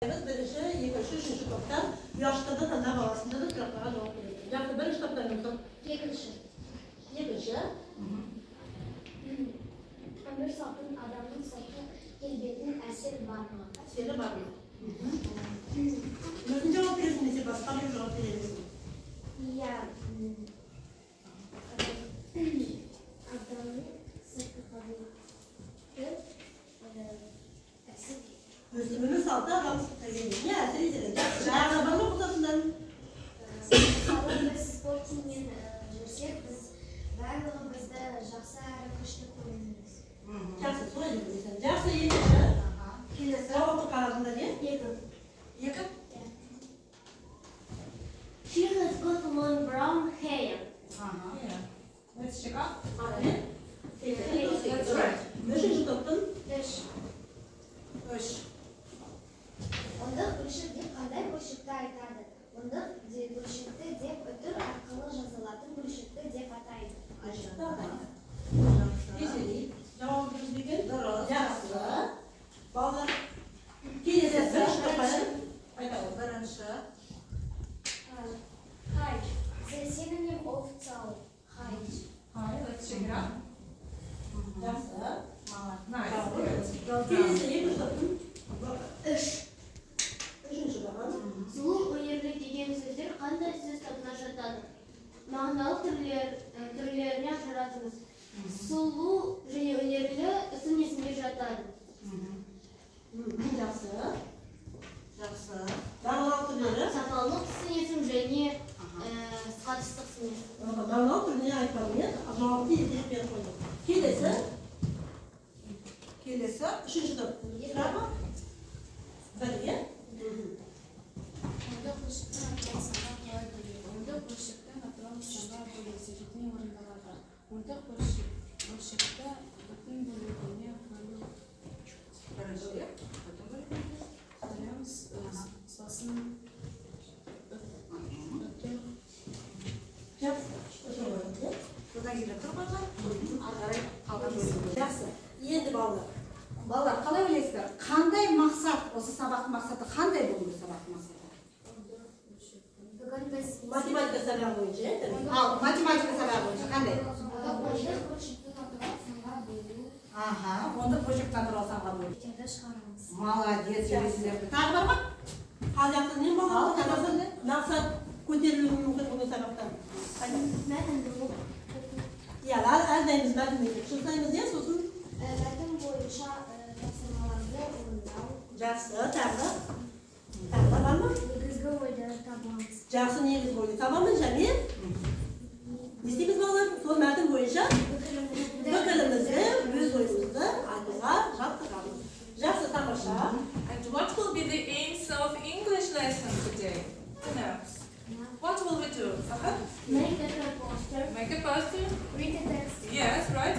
Birinci, ikinci, üçüncü toptan yaşlıda da ne arasında da sıraplara cevap veriyor. Yaptı birinci toptan yoksa? Ikinci. İkinci. Ömür sapın adamın sapı kelbetin eseri var mı? Eseri var mı? Nasıl cevap veriyorsun? Neyse başka bir cevap verebilirsin. Ya adamın sapı kalıyor. Eseri. Ömür sapı adam niye eseri izledin? Arabanın kutusundan. Salon ve spor kimliğini görsek biz bərlığımızda жақсы әрі күшті көреміз. Жақсы, солай деп ойлайсың. Жақсы, екінші. Келесі жауапты қағазында не? Екі. She has got long brown hair. Let's check out. Үшінші топтың? Үш. Ондық бөлшек деп қандай бөлшекті айтады? Ондық бөлшекті деп үтір арқылы жазылатын бөлшекті деп атайды. Eseri. Cevabımız bir gün. Жақсы. Балалар. Келесі бірінші топтың? Айтады. Бірінші. Hide. The synonym of tell. Hide. Let's check it out. Жақсы. Nice. Келесі екінші топтың? Үш. Үшінші топтың? Сұлу, өнерлі деген сөздер қандай сөз тобына жатады? Мағыналық түрлеріне ажыратыңыз. Сұлу және өнерлі сын есімге жатады. Жақсы. Жақсы. Мағыналық түрлері? Сапалық сын есім және қатыстық сын есім. Мағыналық түрлеріне айтпадым. Жауапты етіп беріп қойдым. Келесі? Келесі. Үшінші топ. Сұрама? Бірге? Ондық бөлшектің атырау санға қалай бөледі? Ондық бөлшектің атырау санға бөлесі жетіне орындалады. Ондық бөлшекті бүтін бөлігіне бөлу. Бірінші. Бүтін бөлігіне. Бөлеміз, сосын үтір. Жақсы. Содан келіп тұр балалар. Ары қарай қалған бөлігі. Жақсы. Енді балалар. Балалар, қалай ойлайсыздар? Қандай мақсат? Осы сабақтың мақсаты қандай болды сабақтың мақсаты? Бүгін біз Математика сабағы бойынша. Ал, математика сабағы бойынша қандай? ондық бөлшектің атырау санға бөлу. Ондық бөлшектің атырау санға бөлу. Бөлшектерді шығарамыз. Молодец, елесіздерді. Тағы бар ма? Қазақты не балалар? Мақсат көтерілуі мүмкін бұл сабақтан. Мәтінді оқу. Иә, әрдайымыз мәтін шықсаймыз, иә, сосын. Мәтін бойынша тапсырмаларды орындау. Жақсы, тағы. Тағы бар ма? Негізгі ойды табамыз. Жақсы негіз бойы табамыз және не істейміз балалар? Сол мәтін бойынша пікірімізді, өз ойымызды айтуға жаттығамыз. Жақсы, тамаша. And what will be the aims of English lesson today? Who knows? What will we do? Make a poster. Make a poster? Read the text. Yes, write